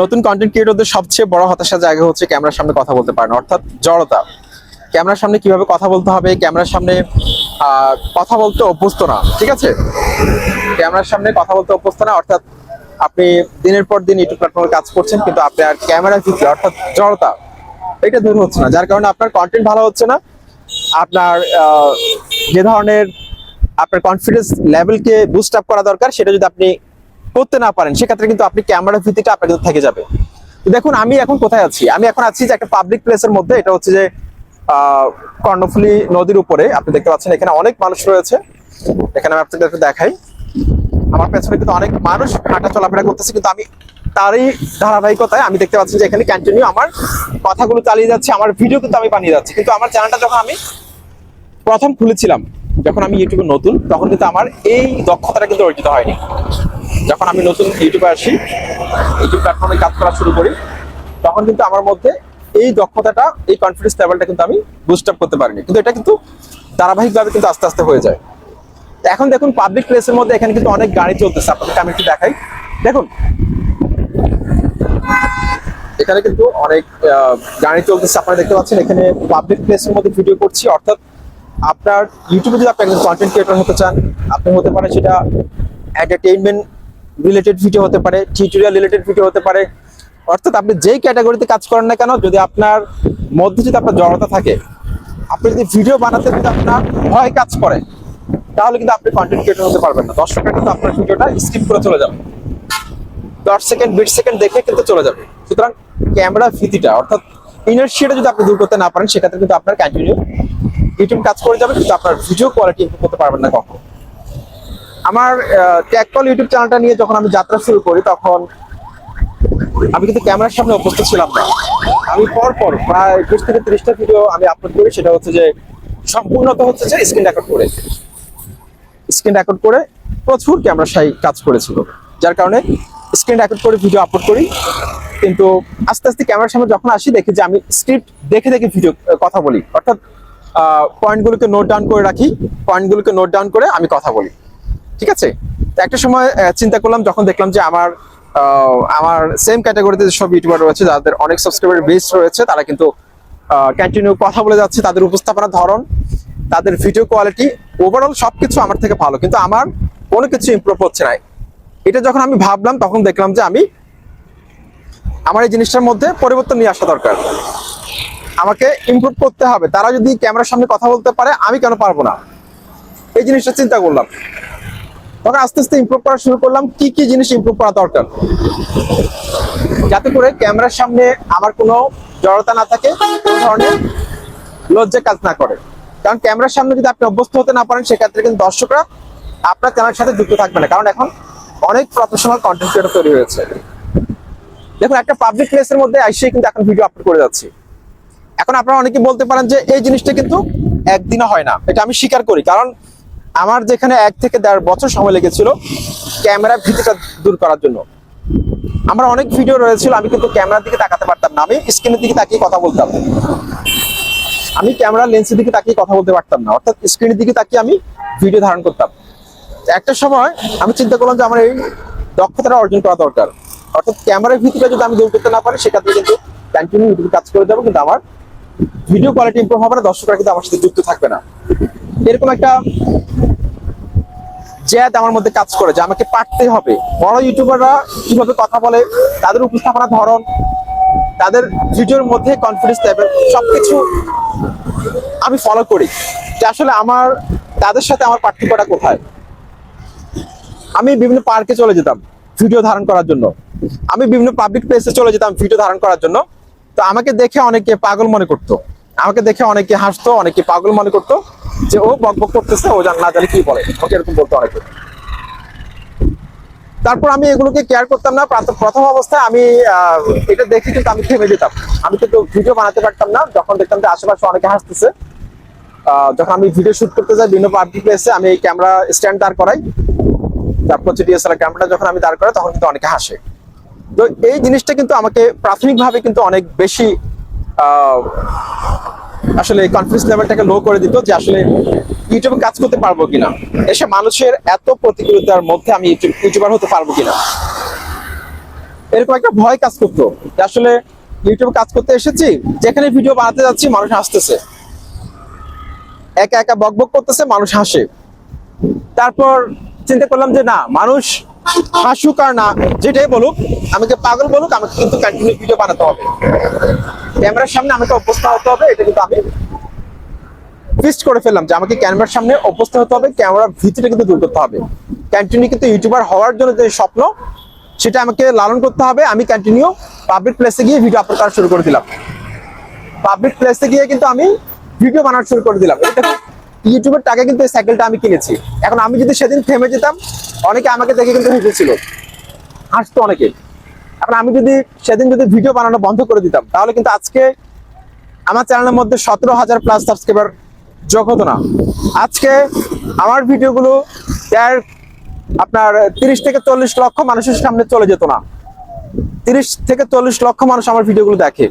নতুন কন্টেন্ট ক্রিয়েটরদের সবচেয়ে বড় হতাশার জায়গা হচ্ছে ক্যামেরার সামনে কথা বলতে পারে না, অর্থাৎ জড়তা। ক্যামেরার সামনে কিভাবে কথা বলতে হবে, ক্যামেরার সামনে কথা বলতে অভ্যস্ত না। ঠিক আছে, ক্যামেরার সামনে কথা বলতে অভ্যস্ত না, অর্থাৎ আপনি দিনের পর দিন ইউটিউব প্ল্যাটফর্মে কাজ করছেন, কিন্তু আপনার ক্যামেরা ভিতরে অর্থাৎ জড়তা এটা দূর হচ্ছে না, যার কারণে আপনার কন্টেন্ট ভালো হচ্ছে না। আপনার যে ধরনের আপনার কনফিডেন্স লেভেলকে বুস্ট আপ করা দরকার সেটা যদি আপনি করতে না পারেন, সেক্ষেত্রে কিন্তু আপনি ক্যামেরা ভিত্তিটা আপনার কিন্তু থেকে যাবে। দেখুন আমি এখন কোথায় আছি, আমি এখন আছি যে একটা পাবলিক প্লেসের মধ্যে। এটা হচ্ছে যে কর্ণফুলী নদীর উপরে, আপনি দেখতে পাচ্ছেন এখানে অনেক মানুষ রয়েছে। এখানে আমি আপনাদের একটু দেখাই, আমার পেছনে কিন্তু অনেক মানুষ হাঁটা চলাফেরা করতেছে, কিন্তু আমি তারই ধারাবাহিকতায় আমি দেখতে পাচ্ছি যে এখানে কন্টিনিউ আমার কথাগুলো চালিয়ে যাচ্ছে, আমার ভিডিও কিন্তু আমি বানিয়ে যাচ্ছি। কিন্তু আমার চ্যানেলটা যখন আমি প্রথম খুলেছিলাম, যখন আমি ইউটিউবে নতুন, তখন কিন্তু আমার এই দক্ষতাটা কিন্তু অর্জিত হয়নি। যখন আমি নতুন ইউটিউবে আসি, ইউটিউব প্ল্যাটফর্মে কাজ করা শুরু করি, তখন কিন্তু আমার মধ্যে এই দক্ষতাটা, এই কনফিডেন্স লেভেলটা কিন্তু আমি বুস্ট আপ করতে পারিনি। কিন্তু এটা কিন্তু ধারাবাহিকভাবে কিন্তু আস্তে আস্তে হয়ে যায়। এখন দেখুন পাবলিক প্লেসের মধ্যে এখানে কিন্তু অনেক গাড়ি চলতেছে, আপনাদেরকে আমি একটু দেখাই। দেখুন এখানে কিন্তু অনেক গাড়ি চলতেছে, আপনারা দেখতে পাচ্ছেন। এখানে পাবলিক প্লেসের মধ্যে ভিডিও করছি, অর্থাৎ আপনার ইউটিউবে যদি আপনি একজন কন্টেন্ট ক্রিয়েটর হতে চান, আপনি হতে পারে সেটা এন্টারটেইনমেন্ট রিলেটেড ভিডিও হতে পারে, টিউটোরিয়াল রিলেটেড ভিডিও হতে পারে, অর্থাৎ আপনি যেই ক্যাটাগরিতে কাজ করেন না কেন, যদি আপনার মধ্যে যদি আপনার জড়তা থাকে, আপনি যদি ভিডিও বানাতে যদি আপনার ভয় কাজ করে, তাহলে কিন্তু আপনি কন্টেন্ট ক্রিয়েটর হতে পারবেন না। দর্শকরা কিন্তু আপনার ভিডিওটা স্কিপ করে চলে যাবে, 10 সেকেন্ড 20 সেকেন্ড দেখে কিন্তু চলে যাবে। সুতরাং ক্যামেরা ভীতিটা অর্থাৎ ইনার্শিয়াটা যদি আপনি দূর করতে না পারেন, সেক্ষেত্রে কিন্তু আপনার কন্টিনিউ ইউটিউব কাজ করে যাবে, কিন্তু আপনার ভিডিও কোয়ালিটি ইমপ্রুভ করতে পারবেন না কখনো। আমার টেককল ইউটিউব চ্যানেলটা নিয়ে যখন আমি যাত্রা শুরু করি, তখন আমি কিন্তু ক্যামেরার সামনে অভ্যস্ত ছিলাম না। আমি পর প্রায় 20 থেকে 30টা ভিডিও আমি আপলোড করি, সেটা হচ্ছে যে সম্পূর্ণত হচ্ছে যে স্ক্রিন রেকর্ড করে প্রচুর ক্যামেরার সাই কাজ করেছিল, যার কারণে স্ক্রিন রেকর্ড করে ভিডিও আপলোড করি। কিন্তু আস্তে আস্তে ক্যামেরার সামনে যখন আসি, দেখি যে আমি স্ক্রিপ্ট দেখে দেখে ভিডিও কথা বলি, অর্থাৎ পয়েন্টগুলোকে নোট ডাউন করে রাখি, পয়েন্টগুলোকে নোট ডাউন করে আমি কথা বলি। ঠিক আছে, তো একটা সময় চিন্তা করলাম, যখন দেখলাম যে আমার সেম ক্যাটাগরিতে যেসব ইউটিউবার রয়েছে, যাদের অনেক সাবস্ক্রাইবার বেস রয়েছে, তারা কিন্তু কন্টিনিউ কথা বলে যাচ্ছে, তাদের উপস্থাপনার ধরন, তাদের ভিডিও কোয়ালিটি, ওভারঅল সবকিছু আমার থেকে ভালো, কিন্তু আমার কোনো কিছু ইমপ্রুভ হচ্ছে না। এটা যখন আমি ভাবলাম, তখন দেখলাম যে আমার এই জিনিসটার মধ্যে পরিবর্তন নিয়ে আসা দরকার, আমাকে ইমপ্রুভ করতে হবে। তারা যদি ক্যামেরার সামনে কথা বলতে পারে, আমি কেন পারবো না? এই জিনিসটা চিন্তা করলাম, তখন আস্তে আস্তে ইমপ্রুভ করা শুরু করলাম। কি কি জিনিস ইমপ্রুভ করা দরকার, যাতে করে ক্যামেরার সামনে আমার কোনো জড়তা না থাকে, কোনো ধরনের লজ্জা কাজ না করে। কারণ ক্যামেরার সামনে যদি আপনি অভ্যস্ত হতে না পারেন, সেক্ষেত্রে কিন্তু দর্শকরা আপনার চ্যানেলের সাথে যুক্ত থাকবে না, কারণ এখন অনেক প্রফেশনাল কন্টেন্ট ক্রিয়েটর তৈরি হয়েছে। দেখুন একটা পাবলিক প্লেসের মধ্যে এসে কিন্তু এখন ভিডিও আপলোড করে যাচ্ছি। এখন আপনারা অনেকে বলতে পারেন যে এই জিনিসটা কিন্তু একদিনে হয় না, এটা আমি স্বীকার করি, কারণ আমার যেখানে 1 থেকে 1.5 বছর সময় লেগেছিল ক্যামেরা ভীতিটা দূর করার জন্য। আমার অনেক ভিডিও রয়েছিল, আমি কিন্তু ক্যামেরার দিকে তাকাতে পারতাম না, আমি স্ক্রিনের দিকে তাকিয়ে কথা বলতাম, আমি ক্যামেরা লেন্সের দিকে তাকিয়ে কথা বলতে পারতাম না, অর্থাৎ স্ক্রিনের দিকে তাকিয়ে আমি ভিডিও ধারণ করতাম। একটা সময় আমি চিন্তা করলাম যে আমার এই দক্ষতাটা অর্জন করা দরকার, অর্থাৎ ক্যামেরার ভীতিটা যদি আমি দূর করতে না পারি, সেক্ষেত্রে কিন্তু কন্টিনিউ ইউটিউবে কাজ করে যাবো, কিন্তু আমার ভিডিও কোয়ালিটি ইমপ্রুভ হবে না, দর্শকরা কিন্তু আমার সাথে যুক্ত থাকবে না। এরকম একটা জেদ আমার মধ্যে কাজ করে যে আমাকে পারতে হবে। বড় ইউটিউবাররা কিভাবে কথা বলে, তাদের উপস্থাপনার ধরন, তাদের ভিডিওর মধ্যে কনফিডেন্স লেভেল, সবকিছু আমি ফলো করি, যে আসলে তাদের সাথে আমার পার্থক্যটা কোথায়। আমি বিভিন্ন পার্কে চলে যেতাম ভিডিও ধারণ করার জন্য, আমি বিভিন্ন পাবলিক প্লেসে চলে যেতাম ভিডিও ধারণ করার জন্য। তো আমাকে দেখে অনেকে পাগল মনে করতো, আমাকে দেখে অনেকে হাসতো, অনেকে পাগল মনে করতো, যে ও বকবক করতেছে, ও না জানি কি বলে, ওকে এরকম বলতো অনেকে। তারপর আমি এগুলোকে কেয়ার করতাম না। প্রথম অবস্থায় আমি এটা দেখে কিন্তু আমি থেমে যেতাম, আমি কিন্তু ভিডিও বানাতে পারতাম না। যখন দেখতাম যে আশেপাশে অনেকে হাসতেছে, যখন আমি ভিডিও শুট করতে যাই বিভিন্ন পাবলিক প্লেসে, আমি ক্যামেরা স্ট্যান্ড দাঁড় করাই, তারপর হচ্ছে ডিএসএলআর ক্যামেরা যখন আমি দাঁড় করাই, তখন কিন্তু অনেকে হাসে। তো এই জিনিসটা কিন্তু আমাকে প্রাথমিকভাবে কিন্তু অনেক বেশি আসলে কনফিডেন্স লেভেলটাকে লো করে দিত, যে আসলে ইউটিউবে কাজ করতে পারবো কিনা, এসে মানুষের এত প্রতিকূলতার মধ্যে আমি ইউটিউবার হতে পারবো কিনা। এরকম একটা ভয় কাজ করতো যে আসলে ইউটিউবে কাজ করতে এসেছি, যেখানে ভিডিও বানাতে যাচ্ছি মানুষ হাসতেছে, একা একা বক বক করতেছে, মানুষ হাসে। তারপর চিন্তা করলাম যে না, মানুষ হাসুক আর না যেটাই বলুক, আমাকে পাগল বলুক, আমাকে কিন্তু কন্টিনিউ ভিডিও বানাতে হবে, ক্যামেরার সামনে আমাকে অভ্যস্ত হতে হবে। এটা কিন্তু আমি ফিক্সড করে ফেললাম যে আমাকে ক্যামেরার সামনে অভ্যস্ত হতে হবে, ক্যামেরার ভিতরে কিন্তু দূর করতে হবে। কন্টিনিউ কিন্তু ইউটিউবার হওয়ার জন্য যে স্বপ্ন, সেটা আমাকে লালন করতে হবে। আমি কন্টিনিউ পাবলিক প্লেসে গিয়ে ভিডিও আপলোড করা শুরু করে দিলাম। পাবলিক প্লেসে গিয়ে কিন্তু আমি ভিডিও বানানো শুরু করে দিলাম। এটা ইউটিউবের টাকা কিন্তু এই সাইকেলটা আমি কিনেছি। এখন আমি যদি সেদিন থেমে যেতাম, অনেকে আমাকে দেখে কিন্তু হেসেছিল, হাসতো অনেকে। এখন আমি যদি সেদিন ভিডিও বানানো বন্ধ করে দিতাম, তাহলে কিন্তু আজকে আমার চ্যানেলের মধ্যে 17,000+ সাবস্ক্রাইবার যোগ হতো না। আজকে আমার ভিডিওগুলো আপনার 30 থেকে 40 লক্ষ মানুষের সামনে চলে যেত না। 30 থেকে 40 লক্ষ মানুষ আমার ভিডিওগুলো দেখে।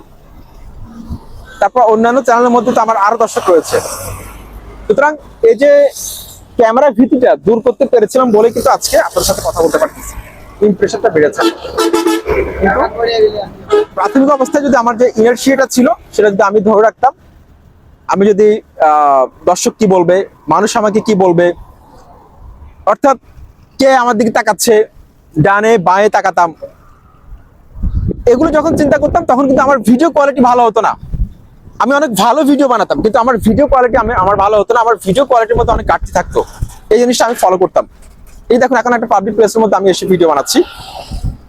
তারপর অন্যান্য চ্যানেলের মধ্যে তো আমার আরো দর্শক রয়েছে। সুতরাং এই যে ক্যামেরা ভীতিটা দূর করতে পেরেছিলাম বলে কিন্তু আজকে আপনার সাথে কথা বলতে পারতেছি, ইমপ্রেশনটা বেড়েছে। প্রাথমিক অবস্থায় যদি আমার যে ইনার্সিয়াটা ছিল সেটা যদি আমি ধরে রাখতাম, আমি যদি দর্শক কি বলবে, মানুষ আমাকে কি বলবে, অর্থাৎ কে আমার দিকে তাকাচ্ছে, ডানে বাঁয়ে তাকাতাম, এগুলো যখন চিন্তা করতাম তখন কিন্তু আমার ভিডিও কোয়ালিটি ভালো হতো না। আমি অনেক ভালো ভিডিও বানাতাম কিন্তু আমার ভিডিও কোয়ালিটি আমার ভালো হতো না, আমার ভিডিও কোয়ালিটির মধ্যে অনেক ঘাটতি থাকতো। এই জিনিসটা আমি ফলো করতাম। এই দেখুন, এখন একটা পাবলিক প্লেসের মধ্যে আমি এসে ভিডিও বানাচ্ছি,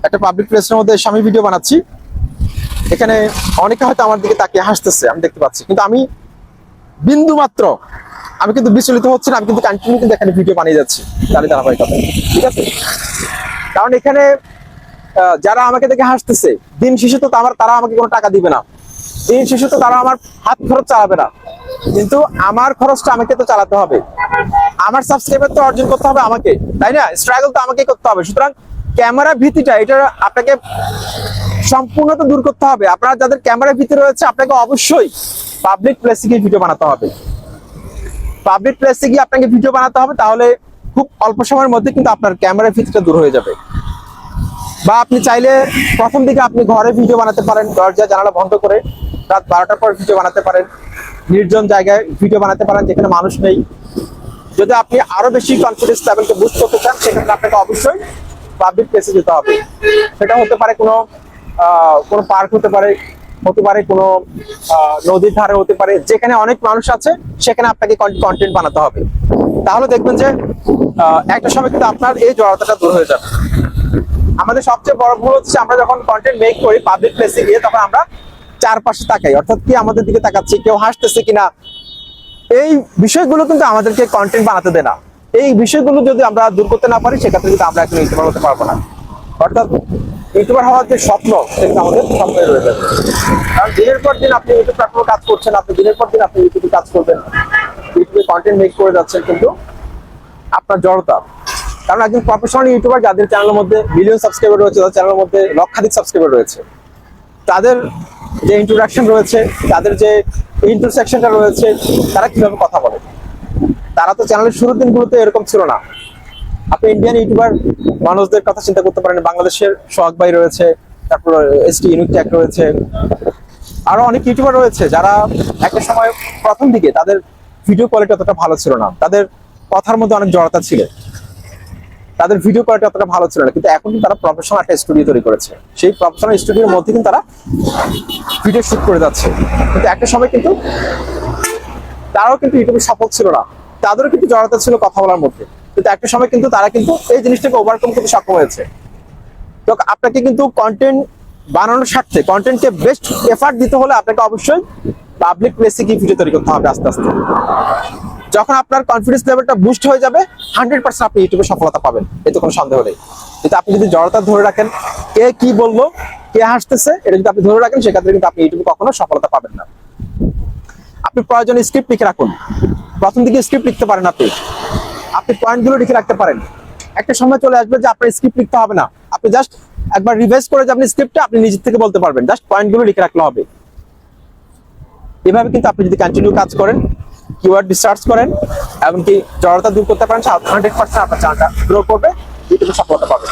একটা পাবলিক প্লেসের মধ্যে এসে আমি ভিডিও বানাচ্ছি। এখানে অনেকে হয়তো আমার দিকে তাকিয়ে হাসতেছে, আমি দেখতে পাচ্ছি, কিন্তু আমি বিন্দু মাত্র আমি কিন্তু বিচলিত হচ্ছে না। আমি কিন্তু কন্টিনিউ কিন্তু এখানে ভিডিও বানিয়ে যাচ্ছি তাহলে ধারাবাহিকতা, ঠিক আছে? কারণ এখানে যারা আমাকে দেখে হাসতেছে, দিন শেষে তো তারা আমাকে কোনো টাকা দিবে না, দিন শেষে তো তারা আমার হাত খরচ চালাবে না, কিন্তু আমার খরচটা আমাকে তো চালাতে হবে, আমার সাবস্ক্রাইবার তো অর্জন করতে হবে আমাকে, তাই না? স্ট্রাগল তো আমাকে করতে হবে। সুতরাং ক্যামেরা ভীতিটা, এটা আপনাকে সম্পূর্ণ তো দূর করতে হবে। আপনারা যাদের ক্যামেরা ভীতি রয়েছে, আপনাকে অবশ্যই পাবলিক প্লেসে গিয়ে ভিডিও বানাতে হবে। পাবলিক প্লেসে গিয়ে আপনাকে ভিডিও বানাতে হবে, তাহলে খুব অল্প সময়ের মধ্যে কিন্তু আপনার ক্যামেরা ভীতিটা দূর হয়ে যাবে। বা আপনি চাইলে প্রথম দিকে আপনি ঘরে ভিডিও বানাতে পারেন, দরজা জানালা বন্ধ করে রাত 12টার পর ভিডিও বানাতে পারেন, নির্জন জায়গায় ভিডিও বানাতে পারেন যেখানে মানুষ নেই। যদি আপনি আরো বেশি কনফিডেন্স লেভেলকে বুস্ট করতে চান, সেক্ষেত্রে আপনাকে অবশ্যই পাবলিক প্লেসে যেতে হবে। সেটা হতে পারে কোনো পার্ক, হতে পারে কোনো নদীর ধারে, হতে পারে যেখানে অনেক মানুষ আছে, সেখানে আপনাকে কন্টেন্ট বানাতে হবে। তাহলে দেখবেন যে একটা সময় কিন্তু আপনার এই জড়তাটা দূর হয়ে যাবে। আমাদের সবচেয়ে বড় ভুল হচ্ছে, আমরা যখন কন্টেন্ট মেক করি পাবলিক প্লেসে গিয়ে, তখন আমরা চারপাশে তাকাই, অর্থাৎ কি আমাদের দিকে তাকাচ্ছে, কেউ হাসতেছে কিনা, এই বিষয়গুলো কিন্তু আমাদেরকে কন্টেন্ট বানাতে দেয় না। এই বিষয়গুলো যদি আমরা দূর করতে না পারি, সেক্ষেত্রে কিন্তু আমরা এখন ইউটিউবার হতে পারবো না। অর্থাৎ ইউটিউবার হওয়ার যে স্বপ্ন, সেটা আমাদের স্বপ্ন রয়ে যাবে। কারণ দিনের পর দিন আপনি ইউটিউব প্ল্যাটফর্মে কাজ করছেন, আপনি দিনের পর দিন আপনি ইউটিউবে কাজ করবেন, ইউটিউবে কন্টেন্ট মেক করে যাচ্ছেন, কিন্তু আপনার জড়তা। কারণ একজন প্রফেশনাল ইউটিউবার যাদের চ্যানেলের মধ্যে মিলিয়ন সাবস্ক্রাইবার রয়েছে, তাদের চ্যানেলের মধ্যে লক্ষাধিক সাবস্ক্রাইবার রয়েছে, তাদের যে ইন্ট্রোডাকশন রয়েছে, তাদের যে ইন্টারসেকশনটা রয়েছে, তারা কিভাবে কথা বলে, তারা তো চ্যানেলের শুরুর দিনগুলোতে এরকম ছিল না। আপনি ইন্ডিয়ান ইউটিউবার মানুষদের কথা চিন্তা করতে পারেন, বাংলাদেশের সোহাগ ভাই রয়েছে, তারপর এসটি ইউনিক ট্যাগ রয়েছে, আরো অনেক ইউটিউবার রয়েছে যারা একটা সময় প্রথম দিকে তাদের ভিডিও কোয়ালিটি অতটা ভালো ছিল না, তাদের কথার মধ্যে অনেক জড়তা ছিল, তাদের ভিডিও কোয়ালিটি অতটা ভালো ছিল না, কিন্তু এখন কিন্তু তারা প্রফেশনাল একটা স্টুডিও তৈরি করেছে। সেই প্রফেশনাল স্টুডিওর মধ্যে কিন্তু তারা ভিডিও শুট করে যাচ্ছে। কিন্তু একটা সময় কিন্তু তারাও কিন্তু ইউটিউবে সফল ছিল না, তাদেরও কিন্তু জড়তা ছিল কথা বলার মধ্যে, কিন্তু একটা সময় কিন্তু তারা কিন্তু এই জিনিসটাকে ওভারকাম করতে সক্ষম হয়েছে। তো আপনাকে কিন্তু কন্টেন্ট বানানোর স্বার্থে, কন্টেন্টকে বেস্ট এফার্ট দিতে হলে আপনাকে অবশ্যই পাবলিক প্লেসে গিয়ে ভিডিও তৈরি করতে হবে আস্তে আস্তে। যখন আপনার কনফিডেন্স লেভেলটা বুস্ট হয়ে যাবে, 100% আপনি ইউটিউবে সফলতা পাবেন, এতে কোনো সন্দেহ নেই। কিন্তু আপনি যদি জড়তা ধরে রাখেন, কে কি বললো, কে হাসতেছে, এটা যদি আপনি ধরে রাখেন, সেক্ষেত্রে কিন্তু আপনি ইউটিউবে কখনো সফলতা পাবেন না। আপনি প্রয়োজনে স্ক্রিপ্ট লিখে রাখুন, প্রথম দিকে স্ক্রিপ্ট লিখতে পারেন, আপনি পয়েন্টগুলো লিখে রাখতে পারেন। একটা সময় চলে আসবে যে আপনার স্ক্রিপ্ট লিখতে হবে না, আপনি জাস্ট একবার রিভাইজ করে যাবেন স্ক্রিপ্টটা, আপনি নিজের থেকে বলতে পারবেন, জাস্ট পয়েন্টগুলো লিখে রাখলে হবে। এভাবে কিন্তু আপনি যদি কন্টিনিউ কাজ করেন, কিওয়ার্ড রিসার্চ করেন, এমনকি জড়তা দূর করতে পারেন, 100% আপনার চ্যানেলটা গ্রো করবে, ইউটিউবে সফলতা পাবেন।